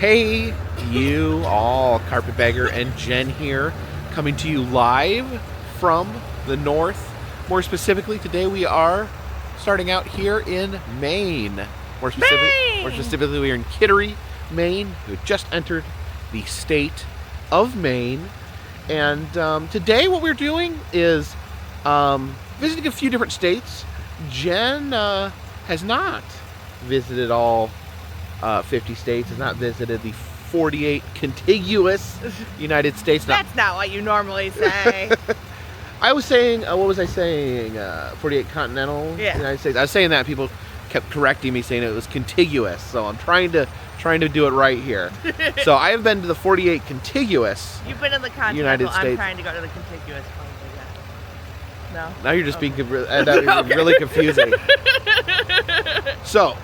Hey, you all, Carpetbagger and Jen here, coming to you live from the north. More specifically, today we are starting out here in Maine. More specifically, we are in Kittery, Maine. We just entered the state of Maine. And today what we're doing is visiting a few different states. Jen has not visited all 50 states, has not visited the 48 contiguous United States. That's not what you normally say. I was saying, what was I saying? 48 continental United States. I was saying that, people kept correcting me saying it was contiguous, so I'm trying to do it right here. So I have been to the 48 contiguous. You've been in the continental. United States. I'm trying to go to the contiguous. No. Now you're just being really confusing. So,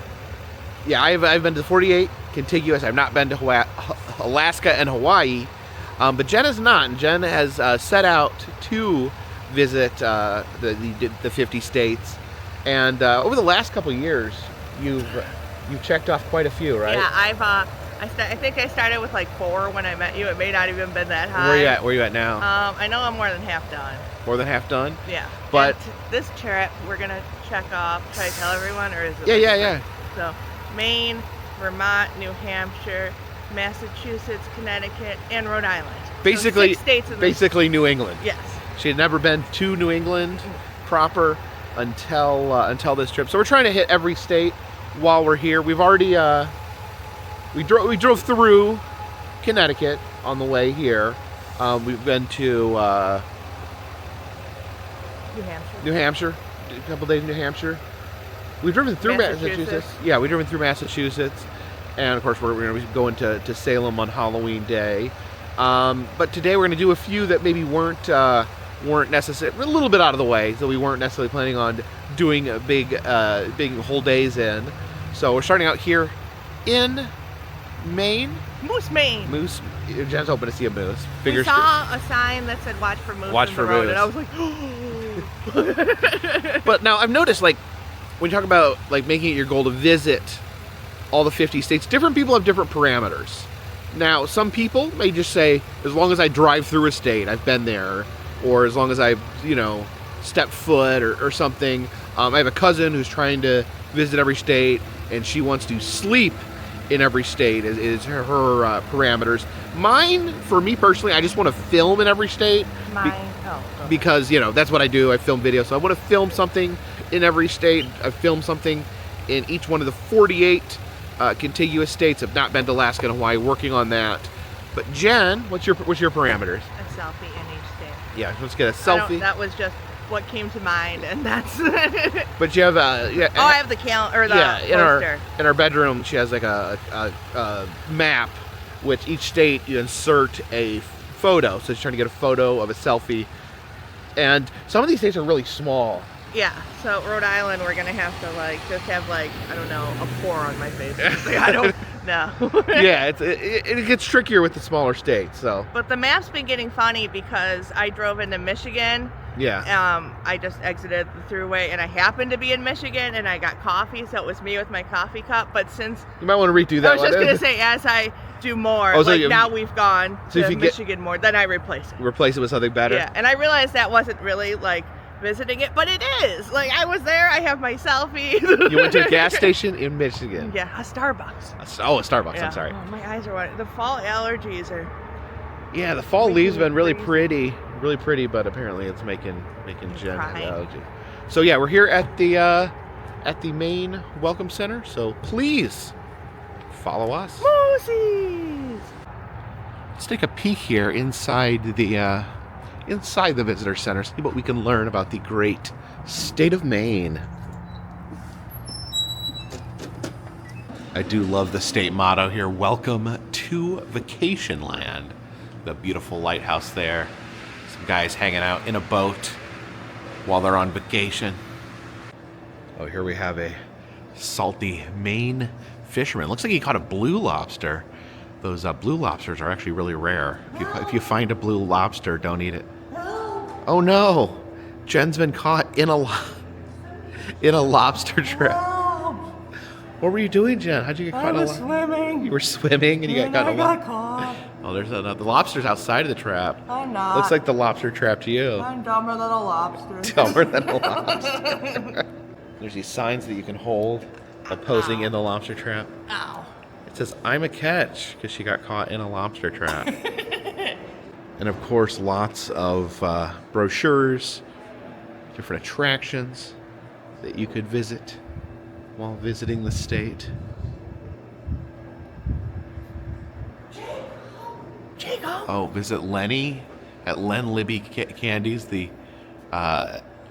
yeah, I've been to the 48 contiguous. I've not been to Alaska and Hawaii, but Jen has not. And Jen has set out to visit the 50 states. And over the last couple of years, you've checked off quite a few, right? Yeah, I think I started with like 4 when I met you. It may not even been that high. Where are you at now? I know I'm more than half done. More than half done? Yeah. But and this trip, we're gonna check off. Should I tell everyone, or is it? Yeah. So, Maine, Vermont, New Hampshire, Massachusetts, Connecticut, and Rhode Island. Basically, so 6 states. Basically, New England. Yes. She had never been to New England proper until this trip. So we're trying to hit every state while we're here. We've already we drove through Connecticut on the way here. We've been to New Hampshire, a couple days in New Hampshire. We've driven through Massachusetts. Yeah, we've driven through Massachusetts, and of course we're going to be going to Salem on Halloween Day. But today we're going to do a few that maybe weren't necessarily, a little bit out of the way, so we weren't necessarily planning on doing a big whole days in. So we're starting out here in Maine. Maine. Moose. Jen's hoping to see a moose. We saw a sign that said "Watch for moose." Watch for road, moose. and I was like, But now I've noticed, like, when you talk about like making it your goal to visit all the 50 states, different people have different parameters. Now, some people may just say, as long as I drive through a state, I've been there, or as long as I've, stepped foot or something. I have a cousin who's trying to visit every state, and she wants to sleep in every state is her parameters. Mine, for me personally, I just want to film in every state. Because, that's what I do. I film videos. So I want to film something in every state. I film something in each one of the 48 contiguous states. I've not been to Alaska and Hawaii, working on that. But Jen, what's your parameters? A selfie in each state. Yeah, let's get a selfie. That was just what came to mind, and that's. But you have I have the calendar or the poster. In our bedroom, she has like a map, which each state you insert a photo. So she's trying to get a photo of a selfie, and some of these states are really small. Yeah, so Rhode Island, we're gonna have to just have I don't know, a pore on my face. I don't know. Yeah, it gets trickier with the smaller states. So. But the map's been getting funny because I drove into Michigan. Yeah. I just exited the thruway, and I happened to be in Michigan, and I got coffee, so it was me with my coffee cup. But since you might want to redo that. I was just gonna say, as I do more, now we've gone to Michigan more, then I replace it. Replace it with something better. Yeah, and I realized that wasn't really visiting it, but it is. I was there, I have my selfie. You went to a gas station in Michigan. Yeah, a Starbucks. A Starbucks, yeah. I'm sorry. Oh, my eyes are watering. The fall allergies are... Yeah, the fall leaves have been really pretty, but apparently it's making Jen have allergy. So yeah, we're here at the Maine Welcome Center, so please follow us. Moosies! Let's take a peek here inside the visitor center, see what we can learn about the great state of Maine. I do love the state motto here. Welcome to Vacation Land. The beautiful lighthouse there. Some guys hanging out in a boat while they're on vacation. Oh, here we have a salty Maine fisherman. Looks like he caught a blue lobster. Those blue lobsters are actually really rare. If you find a blue lobster, don't eat it. Oh no! Jen's been caught in a lobster trap. What were you doing, Jen? How'd you get caught? I was swimming. You were swimming and you got caught. I got caught. Oh, there's another. The lobster's outside of the trap. I'm not. Looks like the lobster trapped you. I'm dumber than a lobster. Dumber than a lobster. There's these signs that you can hold by posing in the lobster trap. Ow. It says, "I'm a catch," because she got caught in a lobster trap. And of course, lots of brochures, different attractions that you could visit while visiting the state. Jacob. Oh, visit Lenny at Len Libby Candies, the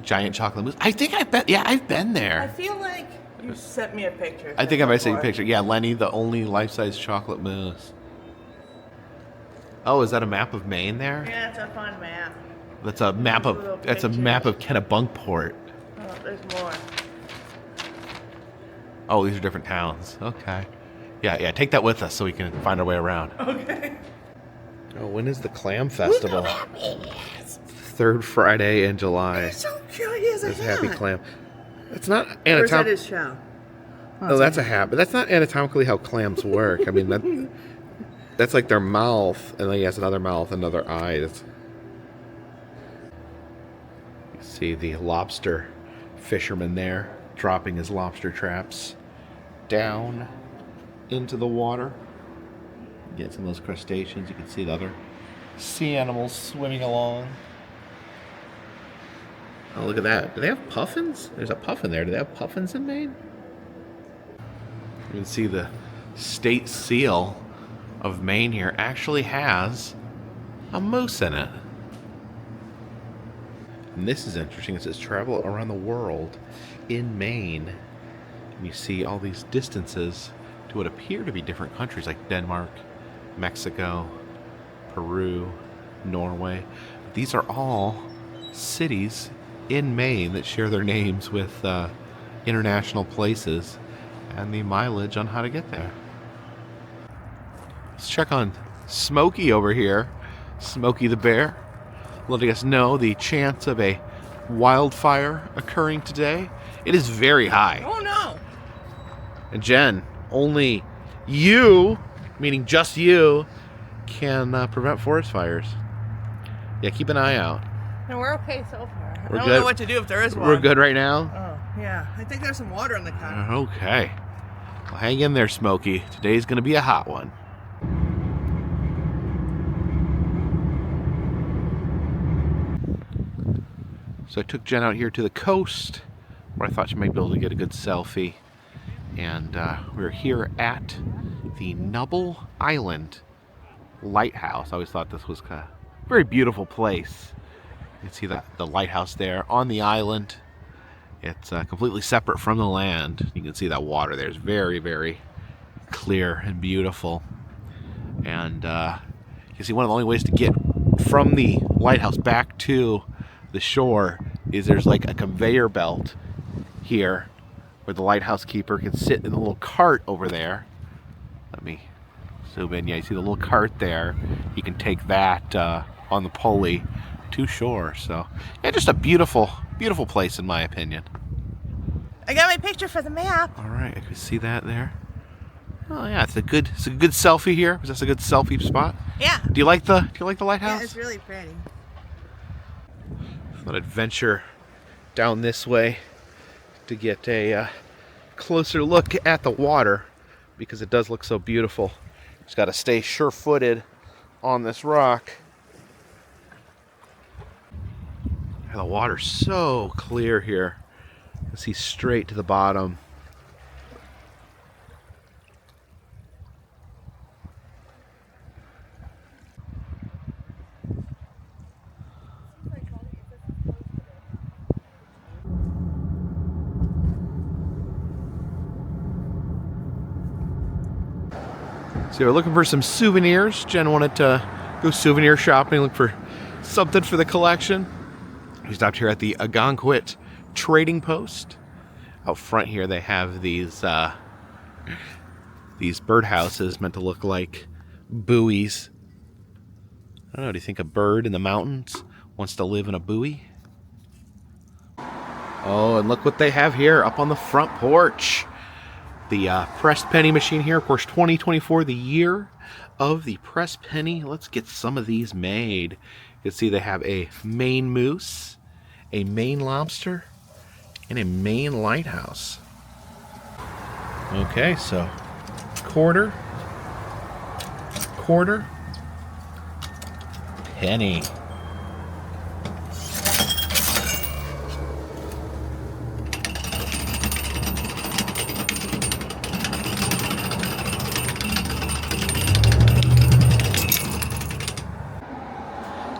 giant chocolate mousse. I think I've been I there. feel like you sent me a picture. I think I might send you a picture. Yeah, Lenny, the only life-size chocolate mousse. Oh, is that a map of Maine there? Yeah, it's a fun map. That's a map of Kennebunkport. Oh, there's more. Oh, these are different towns. Okay. Yeah, take that with us so we can find our way around. Okay. Oh, when is the Clam Festival? Third Friday in July. I'm so curious. It's Happy Clam. It's not Or is that anatomical. his show? No, that's a hat, but that's not anatomically how clams work. I mean, that's like their mouth, and then he has another mouth, another eye. You see the lobster fisherman there dropping his lobster traps down into the water. Get some of those crustaceans. You can see the other sea animals swimming along. Oh, look at that. Do they have puffins? There's a puffin there. Do they have puffins in Maine? You can see the state seal of Maine here actually has a moose in it. And this is interesting. It says travel around the world in Maine. And you see all these distances to what appear to be different countries like Denmark, Mexico, Peru, Norway. These are all cities in Maine that share their names with international places and the mileage on how to get there. Let's check on Smokey over here. Smokey the bear, letting us know the chance of a wildfire occurring today. It is very high. Oh no! And Jen, only you, meaning just you, can prevent forest fires. Yeah, keep an eye out. No, we're okay so far. We're I don't good. know what to do if there is one. We're good right now? Oh, yeah. I think there's some water in the car. Okay. Well, hang in there, Smokey. Today's going to be a hot one. So I took Jen out here to the coast where I thought she might be able to get a good selfie. And we're here at the Nubble Island Lighthouse. I always thought this was a very beautiful place. You can see the lighthouse there on the island. It's completely separate from the land. You can see that water there is very, very clear and beautiful. And you see one of the only ways to get from the lighthouse back to the shore is there's like a conveyor belt here where the lighthouse keeper can sit in a little cart over there. Let me zoom in. Yeah, you see the little cart there. You can take that on the pulley to shore. So yeah, just a beautiful, beautiful place in my opinion. I got my picture for the map. All right, I can see that there. Oh yeah, it's a good selfie here. Is this a good selfie spot? Yeah. Do you like the lighthouse? Yeah, it's really pretty. Thought I'd venture down this way to get a closer look at the water because it does look so beautiful. Just got to stay sure-footed on this rock. And the water's so clear here. You can see straight to the bottom. So we're looking for some souvenirs. Jen wanted to go souvenir shopping, look for something for the collection. We stopped here at the Algonquin Trading Post. Out front here they have these birdhouses meant to look like buoys. I don't know, do you think a bird in the mountains wants to live in a buoy? Oh, and look what they have here up on the front porch. the pressed penny machine here. Of course, 2024, the year of the pressed penny. Let's get some of these made. You can see they have a Maine moose, a Maine lobster, and a Maine lighthouse. Okay, so quarter, penny.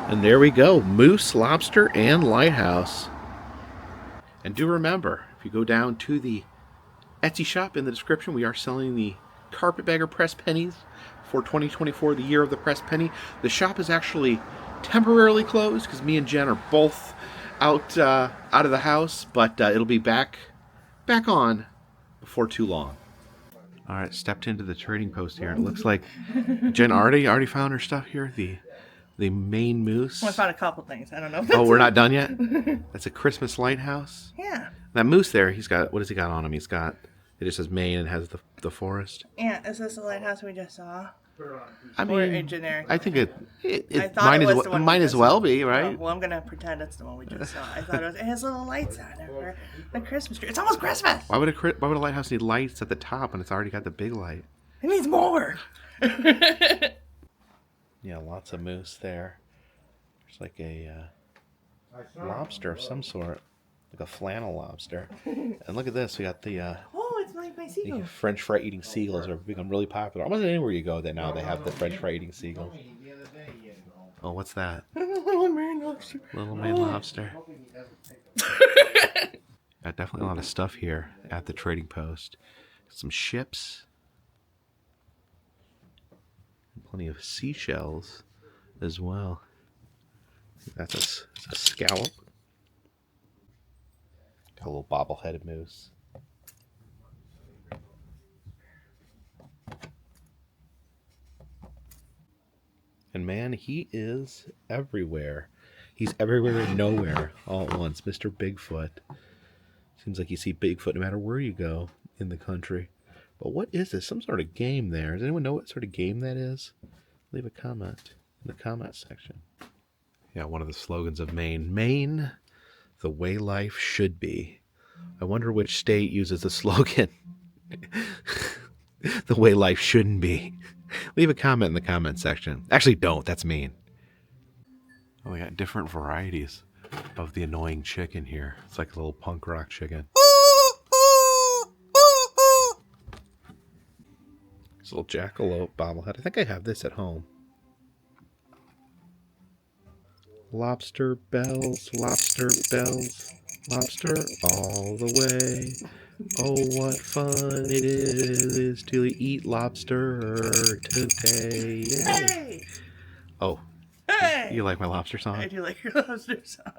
And there we go, moose, lobster, and lighthouse. And do remember, if you go down to the Etsy shop in the description, we are selling the Carpetbagger pressed pennies for 2024, the year of the pressed penny. The shop is actually temporarily closed because me and Jen are both out of the house, but it'll be back on before too long. All right, stepped into the trading post here. It looks like Jen already found her stuff here. The Maine moose. Well, I found a couple things. I don't know. Oh, we're not done yet? That's a Christmas lighthouse. Yeah. That moose there, he's got, what has he got on him? He's got, it just says Maine and has the forest. Yeah, is this the lighthouse we just saw? I mean, or a generic? I think it might might as well be, right? Oh, well, I'm going to pretend it's the one we just saw. I thought it has little lights on it for the Christmas tree. It's almost Christmas! Why would a lighthouse need lights at the top when it's already got the big light? It needs more! Yeah, lots of moose there. There's like a lobster of some sort. Like a flannel lobster. And look at this, we got the oh, it's like my seagull. the French fry eating seagulls have become really popular. Almost anywhere you go, now they have the French fry eating seagulls. Oh, what's that? Little Maine lobster. Little Maine lobster. Got definitely a lot of stuff here at the trading post. Some ships. And plenty of seashells as well. That's a scallop. Got a little bobble-headed moose. And man, he is everywhere. He's everywhere and nowhere all at once. Mr. Bigfoot. Seems like you see Bigfoot no matter where you go in the country. But what is this? Some sort of game there. Does anyone know what sort of game that is? Leave a comment in the comment section. Yeah, one of the slogans of Maine. Maine, the way life should be. I wonder which state uses the slogan. The way life shouldn't be. Leave a comment in the comment section. Actually, don't. That's mean. Oh, we got different varieties of the annoying chicken here. It's like a little punk rock chicken. It's a little jackalope bobblehead. I think I have this at home. Lobster bells, lobster bells, lobster all the way. Oh, what fun it is to eat lobster today. Hey! Oh, Hey! you like my lobster song? I do like your lobster song.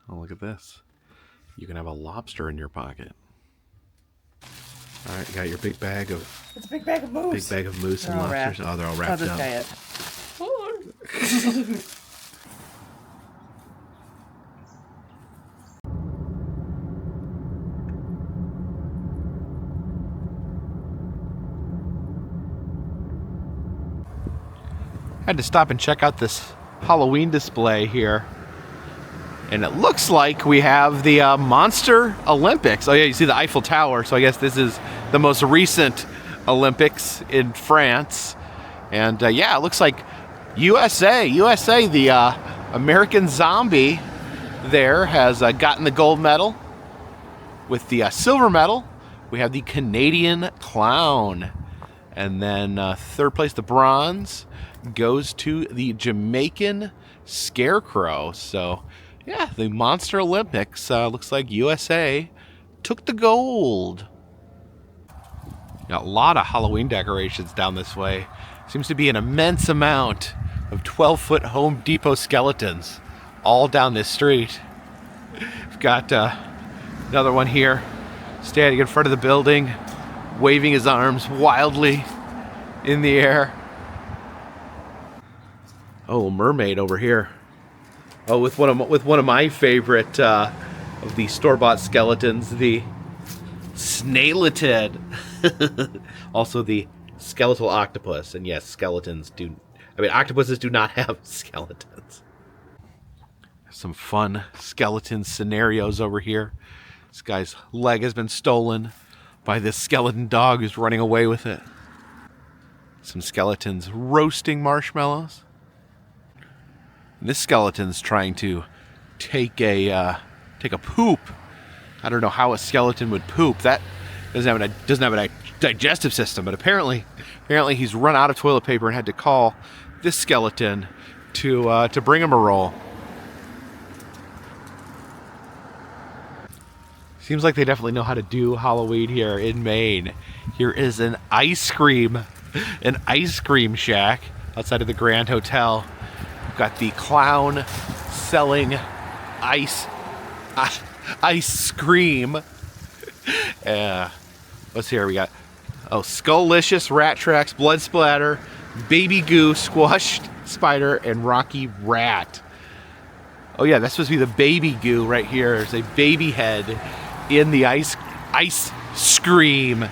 Oh, look at this. You can have a lobster in your pocket. All right, you got your big bag of... It's a big bag of moose. Big bag of moose and lobsters. Wrapped. Oh, they're all wrapped I'll up. just try it. Had to stop and check out this Halloween display here. And it looks like we have the Monster Olympics. Oh yeah, you see the Eiffel Tower. So I guess this is the most recent Olympics in France. And yeah, it looks like USA, the American Zombie there has gotten the gold medal. With the silver medal, we have the Canadian Clown. And then third place, the bronze, goes to the Jamaican Scarecrow. So yeah, the Monster Olympics, looks like USA took the gold. Got a lot of Halloween decorations down this way. Seems to be an immense amount of 12-foot Home Depot skeletons all down this street. We've got another one here standing in front of the building, waving his arms wildly in the air. Oh, mermaid over here. Oh, with one of my favorite of the store-bought skeletons, the snailitid. Also the skeletal octopus. And yes, octopuses do not have skeletons. Some fun skeleton scenarios over here. This guy's leg has been stolen by this skeleton dog who's running away with it. Some skeletons roasting marshmallows. And this skeleton's trying to take a poop. I don't know how a skeleton would poop. That doesn't have a digestive system, but apparently he's run out of toilet paper and had to call this skeleton to bring him a roll. Seems like they definitely know how to do Halloween here in Maine. Here is an ice cream shack outside of the Grand Hotel. We've got the clown selling ice cream. What's here? We got Skullicious, Rat Tracks, Blood Splatter, Baby Goo, Squashed Spider, and Rocky Rat. Oh yeah, that's supposed to be the baby goo right here. There's a baby head in the ice scream.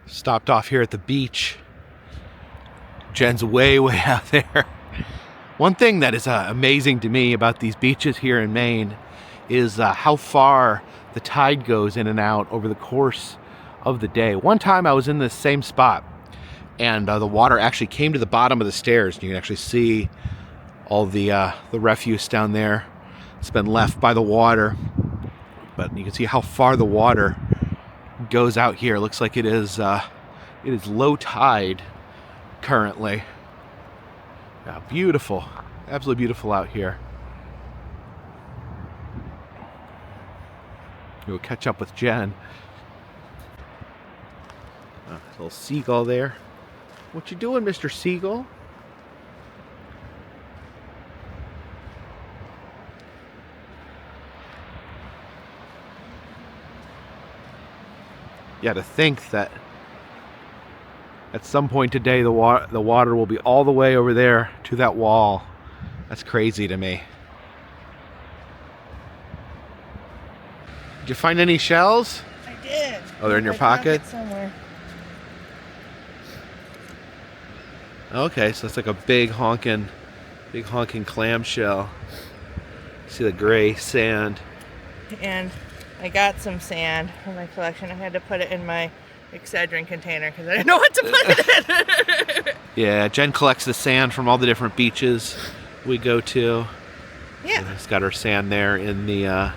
Stopped off here at the beach. Jen's way out there. One thing that is amazing to me about these beaches here in Maine is how far the tide goes in and out over the course of the day. One time I was in this same spot, and the water actually came to the bottom of the stairs. You can actually see all the refuse down there. It's been left by the water, but you can see how far the water goes out here. It looks like it is low tide currently. Yeah, beautiful, absolutely beautiful out here. We'll catch up with Jenn. Little seagull there. What you doing, Mr. Seagull? Yeah, to think that at some point today the water will be all the way over there to that wall. That's crazy to me. Did you find any shells? I did. Oh, they're in your pocket? Somewhere. Okay, so it's like a big honking clamshell. See the gray sand. And I got some sand from my collection. I had to put it in my Excedrin container because I didn't know what to put it in. Yeah, Jenn collects the sand from all the different beaches we go to. Yeah. She's got her sand there in the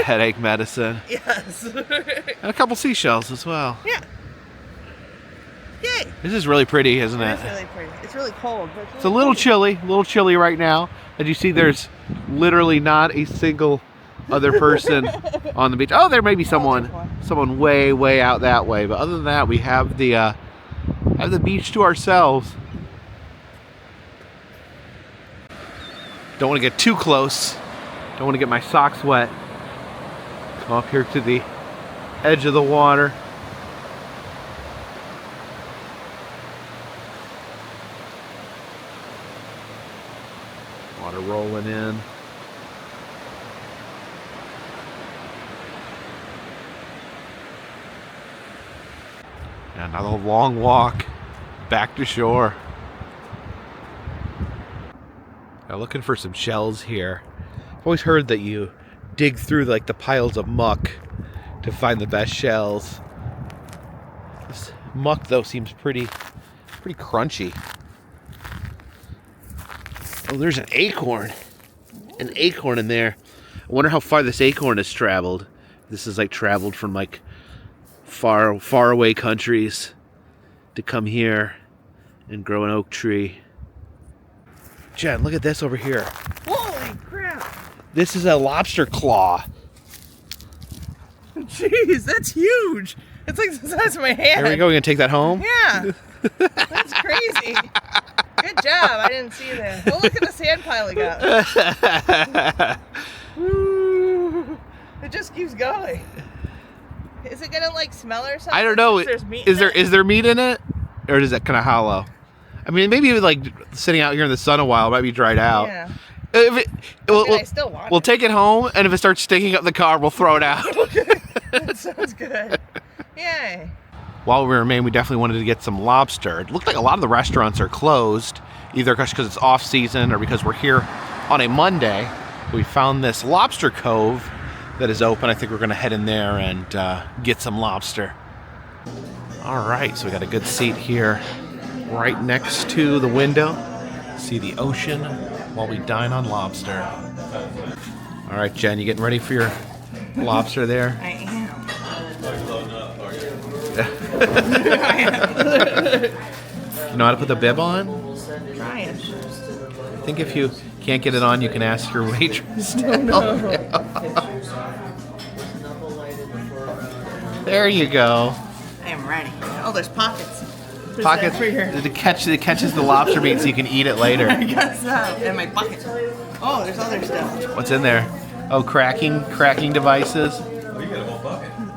headache medicine. Yes. And a couple seashells as well. Yeah. Yay. This is really pretty, isn't it? It's really pretty. It's really cold. But It's a little chilly right now. As you see, there's literally not a single other person on the beach. Oh, there may be someone way out that way. But other than that, we have the beach to ourselves. Don't want to get too close. Don't want to get my socks wet. Come up here to the edge of the water. Water rolling in. And another long walk back to shore. Now looking for some shells here. I've always heard that you dig through like the piles of muck to find the best shells. This muck though seems pretty crunchy. Oh, there's an acorn. An acorn in there. I wonder how far this acorn has traveled. This is like traveled from like far away countries to come here and grow an oak tree. Jenn, look at this over here. Holy crap. This is a lobster claw. Jeez, that's huge. It's like the size of my hand. There we go. We're going to take that home? Yeah. That's crazy. Good job. I didn't see that. Oh, look at the sand pile we got. Woo. It just keeps going. Is it going to like smell or something? I don't know. There's meat Is in it? there meat in it? Or is it kind of hollow? I mean, maybe like sitting out here in the sun a while, it might be dried out. Yeah. If it, I still want we'll it. take it home, and if it starts stinking up the car, we'll throw it out. Okay, that sounds good. Yay. While we were in Maine, we definitely wanted to get some lobster. It looked like a lot of the restaurants are closed, either because it's off season or because we're here on a Monday. We found this Lobster Cove that is open. I think we're going to head in there and get some lobster. All right, so we got a good seat here right next to the window. See the ocean while we dine on lobster. All right, Jen, you getting ready for your lobster there? I am. You know how to put the bib on? Trying. I think if you can't get it on, you can ask your waitress to help you. There you go. I am ready. Oh, there's pockets. There's Pockets that for your- it catches the lobster meat so you can eat it later. I guess so. And my bucket. Oh, there's other stuff. What's in there? Oh, cracking devices.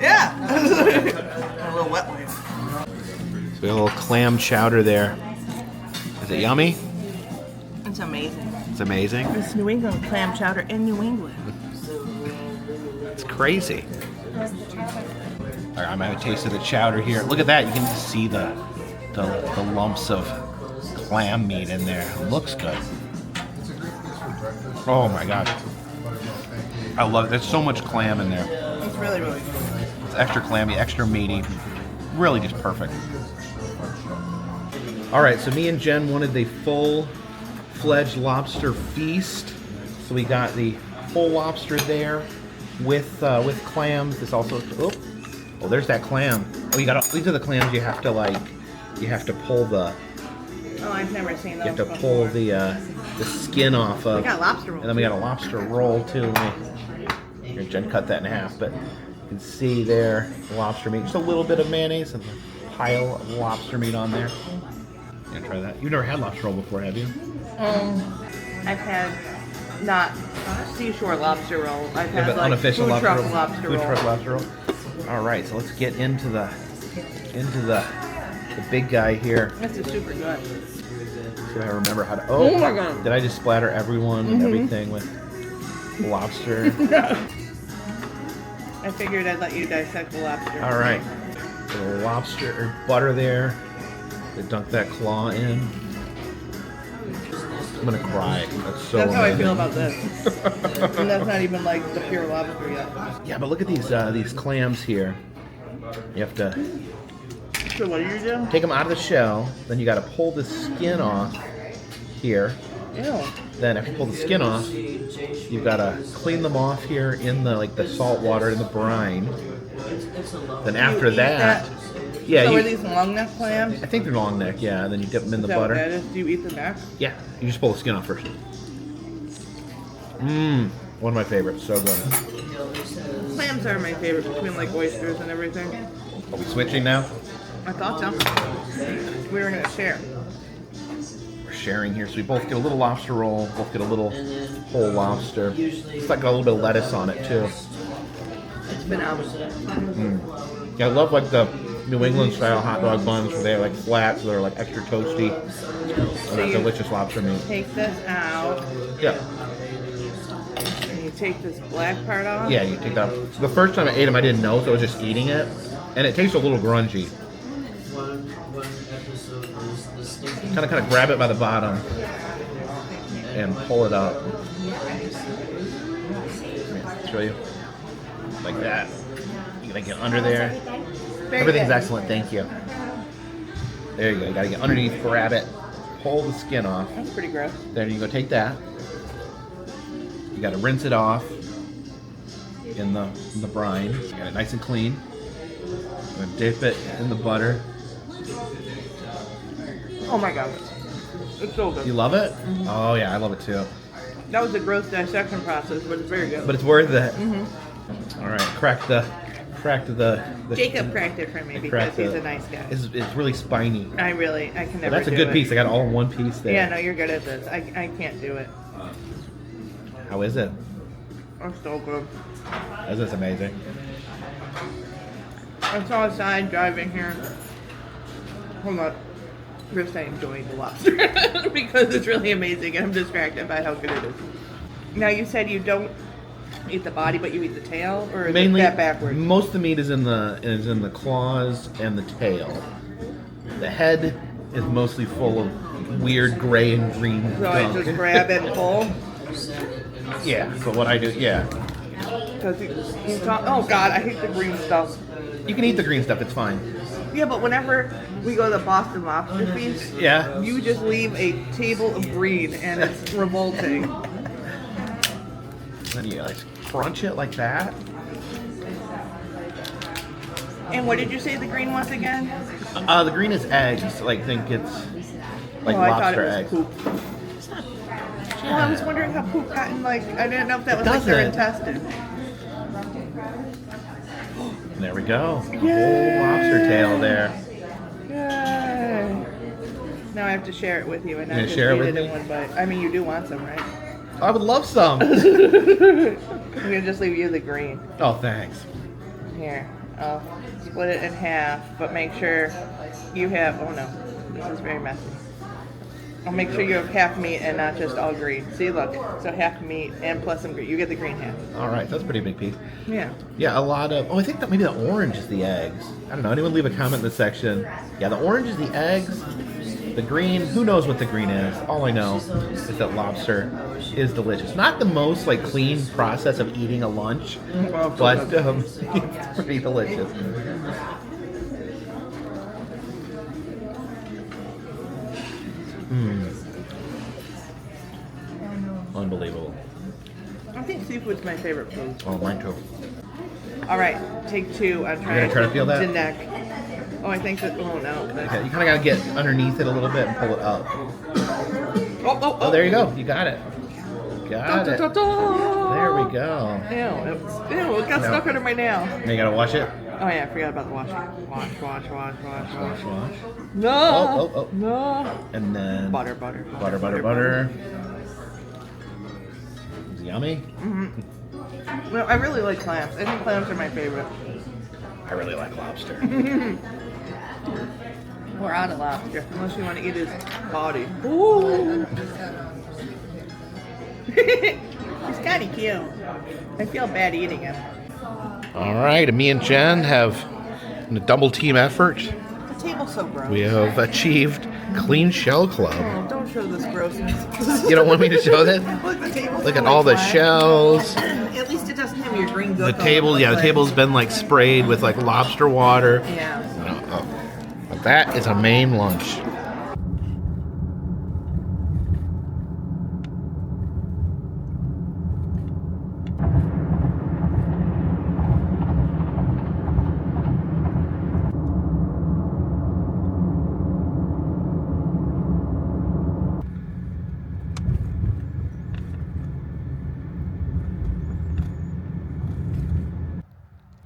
Yeah. A little wet wipe. So we got a little clam chowder there. Is it yummy? It's amazing. It's amazing. It's New England clam chowder in New England. It's crazy. All right, I'm having a taste of the chowder here. Look at that. You can see the lumps of clam meat in there. It looks good. Oh my God. I love it. There's so much clam in there. It's really, really good. It's extra clammy, extra meaty. Really just perfect. All right, so me and Jen wanted the full-fledged lobster feast. So we got the whole lobster there with clams. This also, oh, there's that clam. Oh, these are the clams you have to pull the. Oh, I've never seen those. You have to pull the skin off of. We got lobster roll. And then we got a lobster roll too. Here, Jen cut that in half, but you can see there the lobster meat. Just a little bit of mayonnaise and a pile of lobster meat on there. You gonna try that? You've never had lobster roll before, have you? I've had not seashore lobster roll. I've had but like unofficial food truck roll. lobster Food roll. truck lobster roll. All right, so let's get into the big guy here. This is super good. So I remember how to. Oh my God. Did I just splatter everything with lobster? I figured I'd let you dissect the lobster. All right, a little lobster or butter there. They dunk that claw in. I'm gonna cry. That's how I feel about this. And that's not even like the pure lobster yet. Yeah, but look at these clams here. You have to So what do you do? take them out of the shell. Then you got to pull the skin off here. Ew. Then after you pull the skin off, you've got to clean them off here in the salt water in the brine. Then after eat that, that? yeah, So are these long neck clams? I think they're long neck. Yeah, and then you dip them in the Is that what butter. that is? Do you eat the neck? Yeah, you just pull the skin off first. One of my favorites. So good. Clams are my favorite between like oysters and everything. Are we switching now? I thought so. We were gonna share. We're sharing here, so we both get a little lobster roll. Both get a little whole lobster. It's like got a little bit of lettuce on it too. It's phenomenal. Yeah, I love like the New England style hot dog buns where they're like flat, so they're like extra toasty. And that you- delicious lobster meat. Take this out. Yeah, And you take this black part off. yeah, you take that. So the first time I ate them, I didn't know, so I was just eating it, and it tastes a little grungy. Kind of grab it by the bottom and pull it up. Let me show you. Like that. You gotta get under there. Very Everything's good. excellent, thank you. There you go. You gotta get underneath, grab it, pull the skin off. That's pretty gross. Then you go take that. You gotta rinse it off in the brine. You got it nice and clean. I'm gonna dip it in the butter. Oh my god. It's so good. You love it? Oh yeah, I love it too. That was a gross dissection process, but it's very good. But it's worth it. All right, crack the. Jacob cracked it for me because he's a nice guy. It's really spiny. I can But never that's a do good it. piece. I got all in one piece there. Yeah, no, you're good at this. I can't do it. How is it? It's so good. Is this amazing? I'm so outside driving here. Hold on. First, I enjoy the lobster because it's really amazing and I'm distracted by how good it is. Now you said you don't eat the body, but you eat the tail, or is Mainly, that backwards? most of the meat is in the claws and the tail. The head is mostly full of weird gray and green So I gunk. just grab it and pull? Yeah, so what I do, yeah. Because oh God, I hate the green stuff. You can eat the green stuff, it's fine. Yeah, but whenever we go to the Boston Lobster Feast, Yeah. you just leave a table of green, and it's revolting. Then you like crunch it like that. And what did you say the green was again? The green is eggs. Like think it's like I thought lobster it was eggs. poop. Well, I was wondering how poop got in, like, I didn't know if that was like their intestine. There we go. A Yay. whole lobster tail there. Yay. Now I have to share it with you, and You not gonna just share it eat with it me? in one bite. I mean, you do want some, right? I would love some. I'm gonna just leave you the green. Oh, thanks. Here, I'll split it in half, but make sure you have, oh no, this is very messy. I'll make sure you have half meat and not just all green. See, look, so half meat and plus some green. You get the green half. All right, that's a pretty big piece. Yeah. Yeah, a lot of. Oh, I think that maybe the orange is the eggs. I don't know. Anyone leave a comment in the section? Yeah, the orange is the eggs. The green, who knows what the green is? All I know is that lobster is delicious. Not the most like clean process of eating a lunch, but it's pretty delicious. Unbelievable. I think seafood's my favorite food. Oh, mine too. All right, take two. I'm trying gonna try to feel that? the neck. Oh, I think that. Oh no. Okay, you kind of got to get underneath it a little bit and pull it up. Oh, There you go. You got it. Got it. There we go. Ew, it got stuck under my nail. Now you got to wash it. Oh yeah, I forgot about the washing. Wash. Wash. No. Oh. No. And then Butter. Butter. It's yummy. Well, I really like clams. I think clams are my favorite. I really like lobster. We're out of lobster, unless you want to eat his body. Ooh. He's kind of cute. I feel bad eating him. All right, me and Jen have, in a double team effort, The table's so gross. we have achieved Clean Shell Club. Oh, don't show this grossness. You don't want me to show that? Look, the table's Look at so all the black. shells. At least it doesn't have your green The gook table, yeah, the table's been like sprayed with like lobster water. Yeah. But that is a Maine lunch.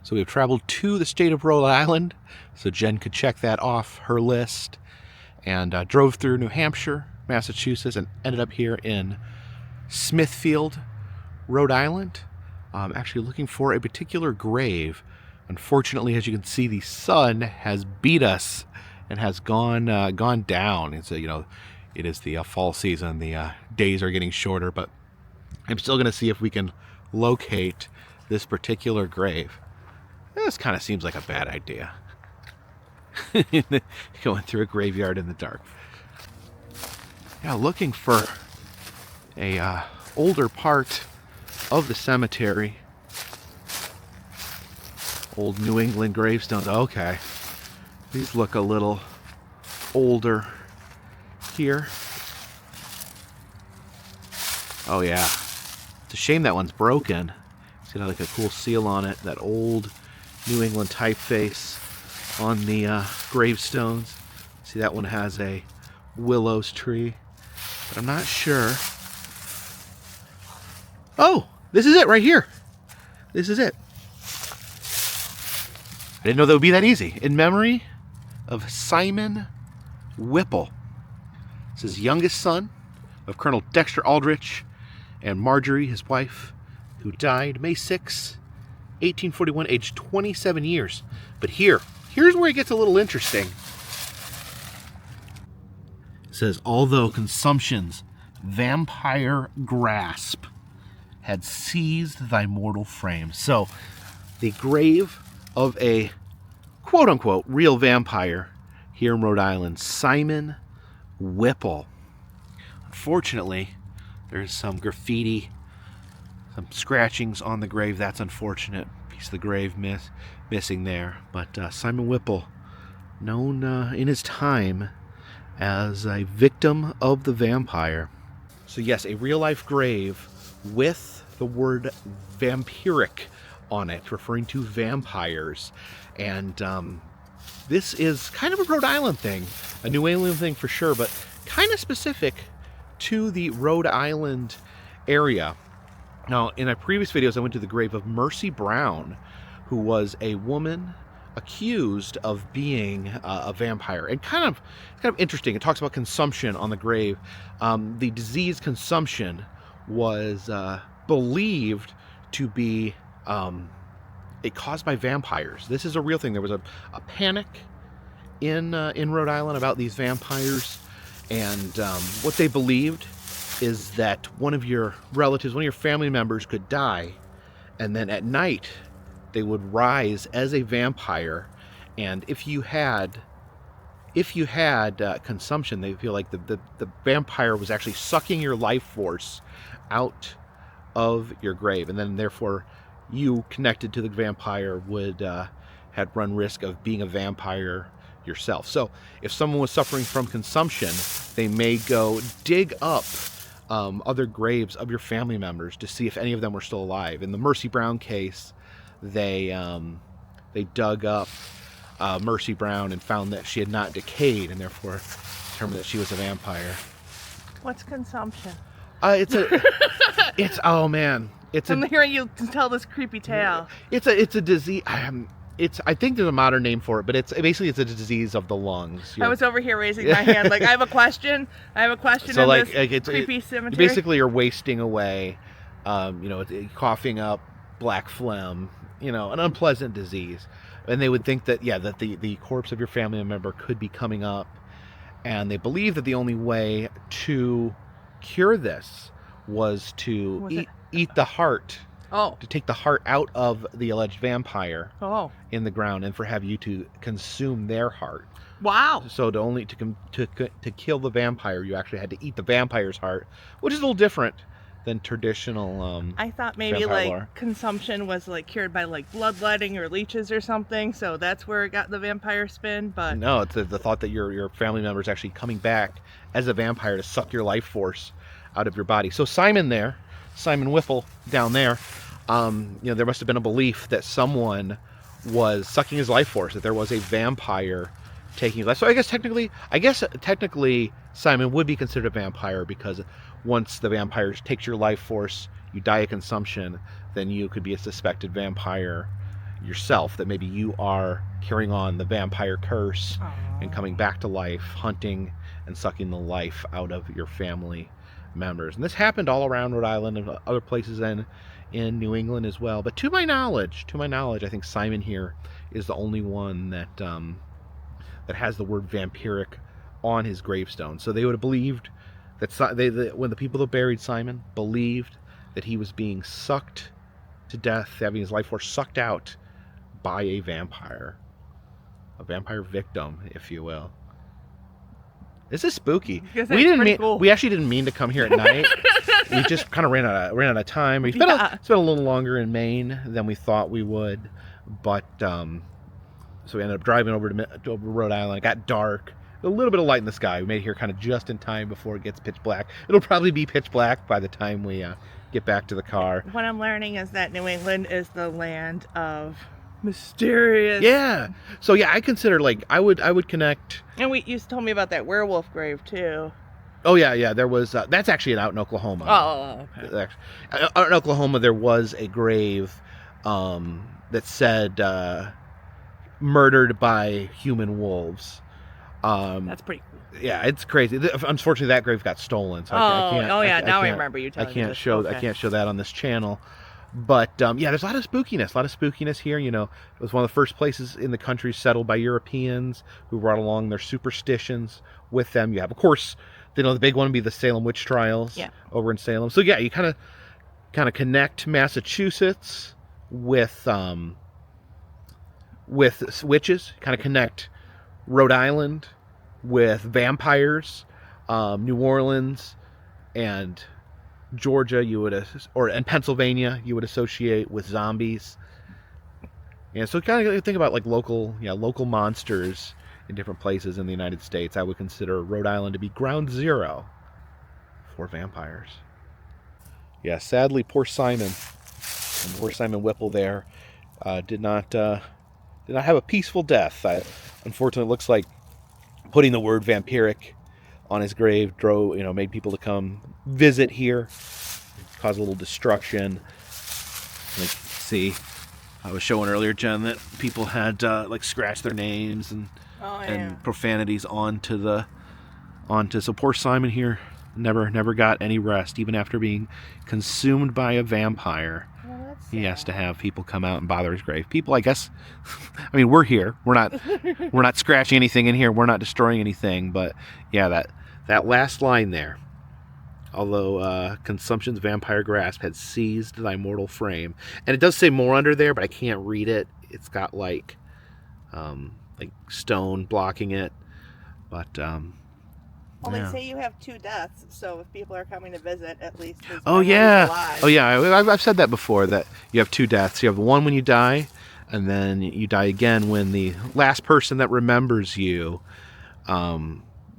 So we've traveled to the state of Rhode Island, so Jen could check that off her list, and drove through New Hampshire, Massachusetts, and ended up here in Smithfield, Rhode Island, actually looking for a particular grave. Unfortunately, as you can see, the sun has beat us and has gone down. It's it is the fall season. The days are getting shorter, but I'm still going to see if we can locate this particular grave. This kind of seems like a bad idea. Going through a graveyard in the dark. Yeah, looking for a older part of the cemetery. Old New England gravestones. Okay. These look a little older here. Oh yeah. It's a shame that one's broken. It's got like a cool seal on it. That old New England typeface on the gravestones. See, that one has a willows tree, but I'm not sure. Oh, this is it right here. This is it. I didn't know that would be that easy. In memory of Simon Whipple. This is youngest son of Colonel Dexter Aldrich and Marjorie, his wife, who died May 6, 1841, aged 27 years. But here's where it gets a little interesting. It says, although consumption's vampire grasp had seized thy mortal frame. So, the grave of a quote-unquote real vampire here in Rhode Island, Simon Whipple. Unfortunately, there's some graffiti, some scratchings on the grave. That's unfortunate. Piece of the grave missing there. But Simon Whipple, known in his time as a victim of the vampire. So yes, a real-life grave with the word vampiric on it, referring to vampires. And this is kind of a Rhode Island thing, a New England thing for sure, but kind of specific to the Rhode Island area. Now, in my previous videos, I went to the grave of Mercy Brown, who was a woman accused of being a vampire. And it's kind of interesting. It talks about consumption on the grave. The disease consumption was believed to be caused by vampires. This is a real thing. There was a panic in Rhode Island about these vampires, and what they believed is that one of your relatives, one of your family members could die, and then at night they would rise as a vampire, and if you had consumption, they feel like the vampire was actually sucking your life force out of your grave, and then therefore you connected to the vampire would had run risk of being a vampire yourself. So if someone was suffering from consumption, they may go dig up other graves of your family members to see if any of them were still alive. In the Mercy Brown case, they dug up Mercy Brown and found that she had not decayed, and therefore determined that she was a vampire. What's consumption? Oh man, I'm hearing you tell this creepy tale. It's a disease. I think there's a modern name for it, but it's a disease of the lungs. I was over here raising my hand, like I have a question. So in like, this creepy cemetery. Basically, you're wasting away. Coughing up black phlegm. An unpleasant disease, and they would think that that the corpse of your family member could be coming up, and they believe that the only way to cure this was to eat the heart. Oh. To take the heart out of the alleged vampire. Oh. In the ground, and for have you to consume their heart. Wow. So to kill the vampire, you actually had to eat the vampire's heart, which is a little different than traditional. I thought maybe like lore. Consumption was like cured by like bloodletting or leeches or something, so that's where it got the vampire spin. But no, it's the thought that your family member is actually coming back as a vampire to suck your life force out of your body. So Simon Whipple down there, there must have been a belief that someone was sucking his life force, that there was a vampire taking his life. So I guess technically Simon would be considered a vampire, because once the vampire takes your life force, you die of consumption, then you could be a suspected vampire yourself, that maybe you are carrying on the vampire curse. Aww. And coming back to life, hunting and sucking the life out of your family members. And this happened all around Rhode Island and other places in New England as well. But to my knowledge, I think Simon here is the only one that has the word vampiric on his gravestone. So they would have believed that when the people that buried Simon believed that he was being sucked to death, having his life force sucked out by a vampire victim, if you will. This is spooky. We actually didn't mean to come here at night. We just kind of ran out of time. We spent a little longer in Maine than we thought we would, but so we ended up driving over to Rhode Island. It got dark. A little bit of light in the sky. We made it here kind of just in time before it gets pitch black. It'll probably be pitch black by the time we get back to the car. What I'm learning is that New England is the land of mysterious. Yeah. So yeah, I consider I would connect. And you told me about that werewolf grave too. Oh yeah. There was that's actually out in Oklahoma. Oh, okay. Out in Oklahoma, there was a grave that said murdered by human wolves. That's pretty cool. Yeah, it's crazy. Unfortunately, that grave got stolen. So I remember you telling me. I can't show that on this channel. But there's a lot of spookiness here. It was one of the first places in the country settled by Europeans who brought along their superstitions with them. You have, of course, the big one would be the Salem witch trials over in Salem. So yeah, you kind of kind of connect Massachusetts with witches, kind of connect Rhode Island with vampires, New Orleans and Georgia and Pennsylvania you would associate with zombies. And so kind of think about like local monsters in different places in the United States. I would consider Rhode Island to be ground zero for vampires. Yeah, sadly, poor Simon Whipple there did not have a peaceful death. Unfortunately, it looks like putting the word vampiric on his grave made people to come visit here, caused a little destruction. Like, see, I was showing earlier, Jen, that people had scratched their names and profanities onto so poor Simon here never got any rest, even after being consumed by a vampire. Well, he has to have people come out and bother his grave. People, I guess, I mean, we're here. We're not scratching anything in here. We're not destroying anything. But yeah, that last line there. Although consumption's vampire grasp had seized thy mortal frame, and it does say more under there, but I can't read it. It's got like stone blocking it. But well, they say you have 2 deaths, so if people are coming to visit, at least his alive. Oh yeah, I've said that before, that you have 2 deaths. You have one when you die, and then you die again when the last person that remembers you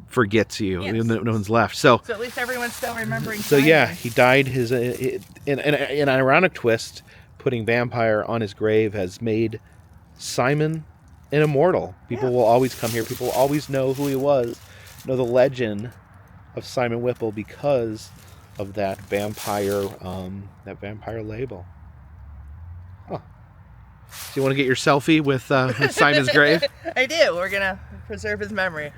forgets you. Yes. No one's left. So at least everyone's still remembering. So Simon. Yeah, he died. In an ironic twist, putting vampire on his grave has made Simon an immortal. People will always come here. People will always know who he was. Know the legend of Simon Whipple because of that vampire label. Huh. So you want to get your selfie with Simon's grave? I do. We're gonna preserve his memory.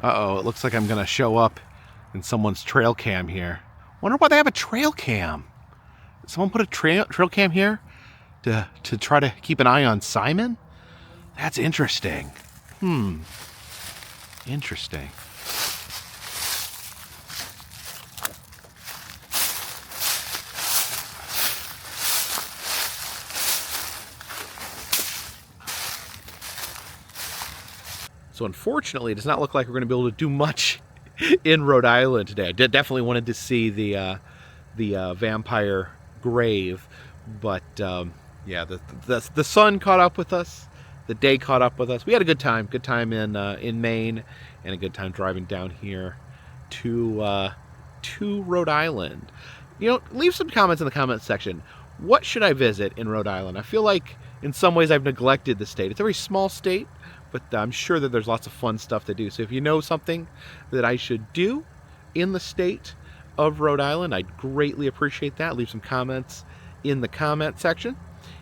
Uh-oh, it looks like I'm going to show up in someone's trail cam here. Wonder why they have a trail cam. Did someone put a trail cam here to try to keep an eye on Simon? That's interesting. Interesting. So unfortunately, it does not look like we're going to be able to do much in Rhode Island today. I definitely wanted to see the vampire grave, but yeah, the sun caught up with us. The day caught up with us. We had a good time in Maine, and a good time driving down here to Rhode Island. Leave some comments in the comments section. What should I visit in Rhode Island? I feel like in some ways I've neglected the state. It's a very small state, but I'm sure that there's lots of fun stuff to do. So if you know something that I should do in the state of Rhode Island, I'd greatly appreciate that. Leave some comments in the comment section.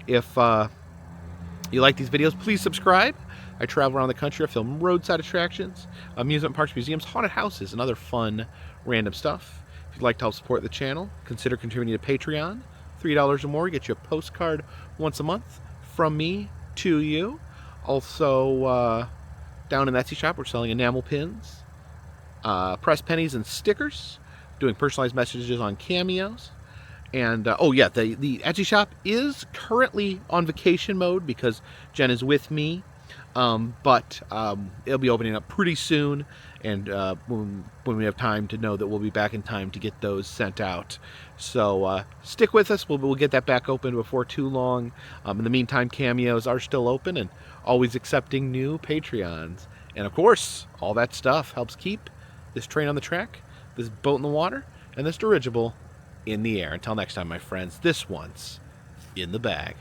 If you like these videos, please subscribe. I travel around the country. I film roadside attractions, amusement parks, museums, haunted houses, and other fun random stuff. If you'd like to help support the channel, consider contributing to Patreon. $3 or more get you a postcard once a month from me to you. Also, down in the Etsy shop, we're selling enamel pins, press pennies, and stickers. Doing personalized messages on Cameos. And, oh yeah, the Etsy shop is currently on vacation mode because Jen is with me. But it'll be opening up pretty soon. And when we have time to know that we'll be back in time to get those sent out. So stick with us. We'll get that back open before too long. In the meantime, Cameos are still open and always accepting new Patreons. And of course, all that stuff helps keep this train on the track, this boat in the water, and this dirigible in the air. Until next time, my friends, this one's in the bag.